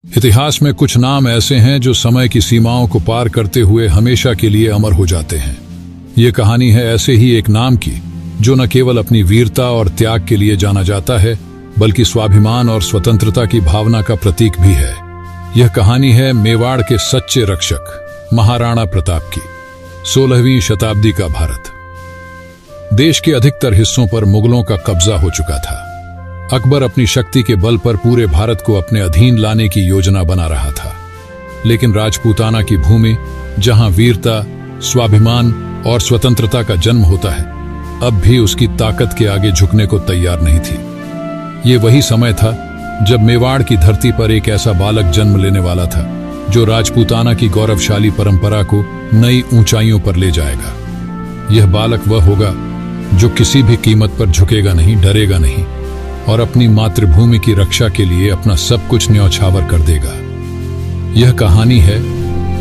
इतिहास में कुछ नाम ऐसे हैं जो समय की सीमाओं को पार करते हुए हमेशा के लिए अमर हो जाते हैं। ये कहानी है ऐसे ही एक नाम की जो न केवल अपनी वीरता और त्याग के लिए जाना जाता है बल्कि स्वाभिमान और स्वतंत्रता की भावना का प्रतीक भी है। यह कहानी है मेवाड़ के सच्चे रक्षक महाराणा प्रताप की। 16वीं शताब्दी का भारत। देश के अधिकतर हिस्सों पर मुगलों का कब्जा हो चुका था। अकबर अपनी शक्ति के बल पर पूरे भारत को अपने अधीन लाने की योजना बना रहा था, लेकिन राजपूताना की भूमि, जहां वीरता, स्वाभिमान और स्वतंत्रता का जन्म होता है, अब भी उसकी ताकत के आगे झुकने को तैयार नहीं थी। ये वही समय था जब मेवाड़ की धरती पर एक ऐसा बालक जन्म लेने वाला था जो राजपूताना की गौरवशाली परंपरा को नई ऊंचाइयों पर ले जाएगा। यह बालक वह होगा जो किसी भी कीमत पर झुकेगा नहीं, डरेगा नहीं और अपनी मातृभूमि की रक्षा के लिए अपना सब कुछ न्यौछावर कर देगा। यह कहानी है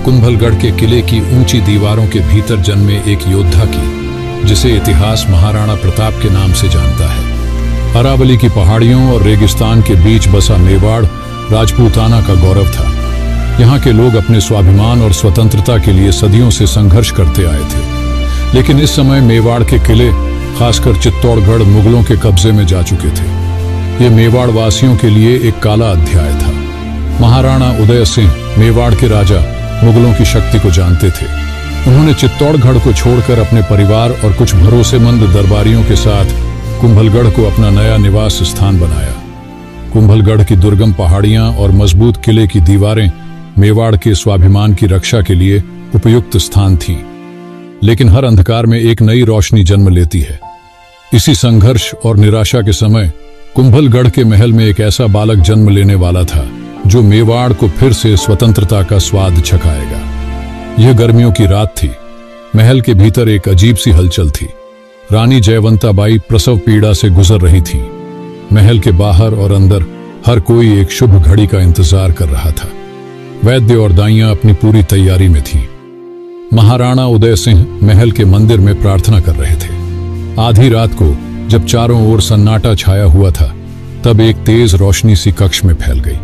कुंभलगढ़ के किले की ऊंची दीवारों के भीतर जन्मे एक योद्धा की, जिसे इतिहास महाराणा प्रताप के नाम से जानता है। अरावली की पहाड़ियों और रेगिस्तान के बीच बसा मेवाड़ राजपूताना का गौरव था। यहाँ के लोग अपने स्वाभिमान और स्वतंत्रता के लिए सदियों से संघर्ष करते आए थे, लेकिन इस समय मेवाड़ के किले, खासकर चित्तौड़गढ़, मुगलों के कब्जे में जा चुके थे। ये मेवाड़ वासियों के लिए एक काला अध्याय था। महाराणा उदय सिंह, मेवाड़ के राजा, मुगलों की शक्ति को जानते थे। उन्होंने चित्तौड़गढ़ को छोड़कर अपने परिवार और कुछ भरोसेमंद दरबारियों के साथ कुंभलगढ़ को अपना नया निवास स्थान बनाया। कुंभलगढ़ की दुर्गम पहाड़ियां और मजबूत किले की दीवारें मेवाड़ के स्वाभिमान की रक्षा के लिए उपयुक्त स्थान थीं। लेकिन हर अंधकार में एक नई रोशनी जन्म लेती है। इसी संघर्ष और निराशा के समय कुंभलगढ़ के महल में एक ऐसा बालक जन्म लेने वाला था जो मेवाड़ को फिर से स्वतंत्रता का स्वाद चखाएगा। यह गर्मियों की रात थी। महल के भीतर एक अजीब सी हलचल थी। रानी जयवंताबाई प्रसव पीड़ा से गुजर रही थी। महल के बाहर और अंदर हर कोई एक शुभ घड़ी का इंतजार कर रहा था। वैद्य और दाइयां अपनी पूरी तैयारी में थीं। महाराणा उदय सिंह महल के मंदिर में प्रार्थना कर रहे थे। आधी रात को जब चारों ओर सन्नाटा छाया हुआ था, तब एक तेज रोशनी सी कक्ष में फैल गई।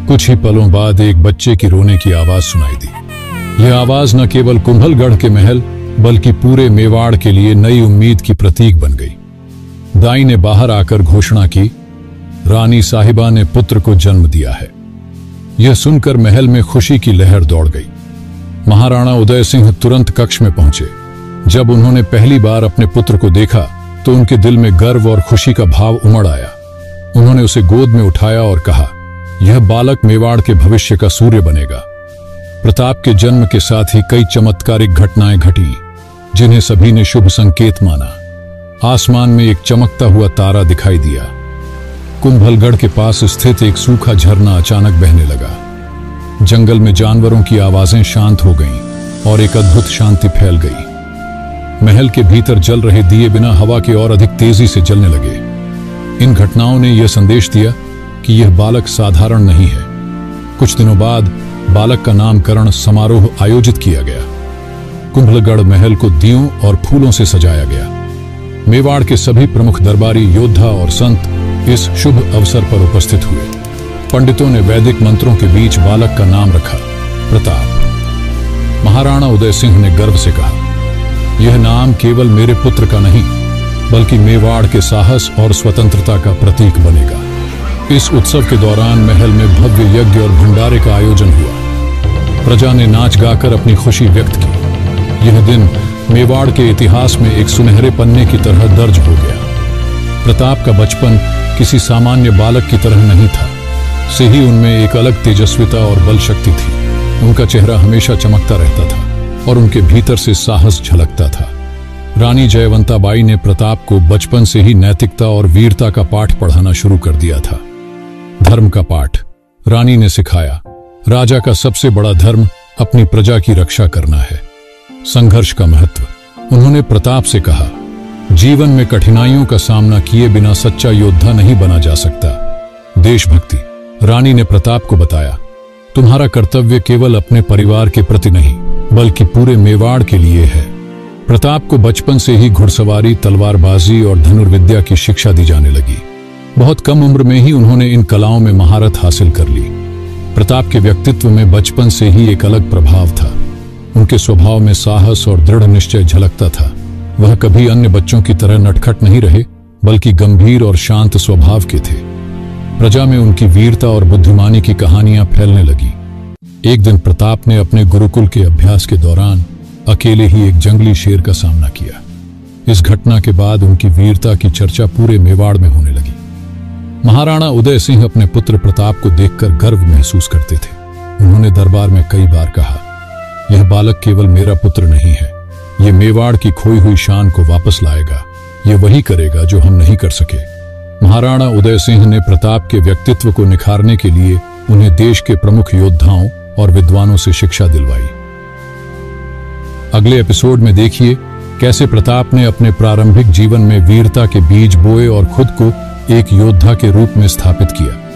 कुछ ही पलों बाद एक बच्चे की रोने की आवाज सुनाई दी। यह आवाज न केवल कुंभलगढ़ के महल बल्कि पूरे मेवाड़ के लिए नई उम्मीद की प्रतीक बन गई। दाई ने बाहर आकर घोषणा की, रानी साहिबा ने पुत्र को जन्म दिया है। यह सुनकर महल में खुशी की लहर दौड़ गई। महाराणा उदय सिंह तुरंत कक्ष में पहुंचे। जब उन्होंने पहली बार अपने पुत्र को देखा तो उनके दिल में गर्व और खुशी का भाव उमड़ आया। उन्होंने उसे गोद में उठाया और कहा, यह बालक मेवाड़ के भविष्य का सूर्य बनेगा। प्रताप के जन्म के साथ ही कई चमत्कारिक घटनाएं घटी, जिन्हें सभी ने शुभ संकेत माना। आसमान में एक चमकता हुआ तारा दिखाई दिया। कुंभलगढ़ के पास स्थित एक सूखा झरना अचानक बहने लगा। जंगल में जानवरों की आवाजें शांत हो गईं और एक अद्भुत शांति फैल गई। महल के भीतर जल रहे दिए बिना हवा के और अधिक तेजी से जलने लगे। इन घटनाओं ने यह संदेश दिया कि यह बालक साधारण नहीं है। कुछ दिनों बाद बालक का नामकरण समारोह आयोजित किया गया। कुंभलगढ़ महल को दीयों और फूलों से सजाया गया। मेवाड़ के सभी प्रमुख दरबारी, योद्धा और संत इस शुभ अवसर पर उपस्थित हुए। पंडितों ने वैदिक मंत्रों के बीच बालक का नाम रखा, प्रताप। महाराणा उदय सिंह ने गर्व से कहा, यह नाम केवल मेरे पुत्र का नहीं बल्कि मेवाड़ के साहस और स्वतंत्रता का प्रतीक बनेगा। इस उत्सव के दौरान महल में भव्य यज्ञ और भंडारे का आयोजन हुआ। प्रजा ने नाच गाकर अपनी खुशी व्यक्त की। यह दिन मेवाड़ के इतिहास में एक सुनहरे पन्ने की तरह दर्ज हो गया। प्रताप का बचपन किसी सामान्य बालक की तरह नहीं था, से ही उनमें एक अलग तेजस्विता और बल शक्ति थी। उनका चेहरा हमेशा चमकता रहता था और उनके भीतर से साहस झलकता था। रानी जयवंताबाई ने प्रताप को बचपन से ही नैतिकता और वीरता का पाठ पढ़ाना शुरू कर दिया था। धर्म का पाठ रानी ने सिखाया। राजा का सबसे बड़ा धर्म अपनी प्रजा की रक्षा करना है। संघर्ष का महत्व उन्होंने प्रताप से कहा, जीवन में कठिनाइयों का सामना किए बिना सच्चा योद्धा नहीं बना जा सकता। देशभक्ति रानी ने प्रताप को बताया, तुम्हारा कर्तव्य केवल अपने परिवार के प्रति नहीं बल्कि पूरे मेवाड़ के लिए है। प्रताप को बचपन से ही घुड़सवारी, तलवारबाजी और धनुर्विद्या की शिक्षा दी जाने लगी। बहुत कम उम्र में ही उन्होंने इन कलाओं में महारत हासिल कर ली। प्रताप के व्यक्तित्व में बचपन से ही एक अलग प्रभाव था। उनके स्वभाव में साहस और दृढ़ निश्चय झलकता था। वह कभी अन्य बच्चों की तरह नटखट नहीं रहे, बल्कि गंभीर और शांत स्वभाव के थे। प्रजा में उनकी वीरता और बुद्धिमानी की कहानियां फैलने लगी। एक दिन प्रताप ने अपने गुरुकुल के अभ्यास के दौरान अकेले ही एक जंगली शेर का सामना किया। इस घटना के बाद उनकी वीरता की चर्चा पूरे मेवाड़ में होने लगी। महाराणा उदय सिंह अपने पुत्र प्रताप को देखकर गर्व महसूस करते थे। उन्होंने दरबार में कई बार कहा, यह बालक केवल मेरा पुत्र नहीं है, यह मेवाड़ की खोई हुई शान को वापस लाएगा। यह वही करेगा जो हम नहीं कर सके। महाराणा उदय सिंह ने प्रताप के व्यक्तित्व को निखारने के लिए उन्हें देश के प्रमुख योद्धाओं और विद्वानों से शिक्षा दिलवाई। अगले एपिसोड में देखिए कैसे प्रताप ने अपने प्रारंभिक जीवन में वीरता के बीज बोए और खुद को एक योद्धा के रूप में स्थापित किया।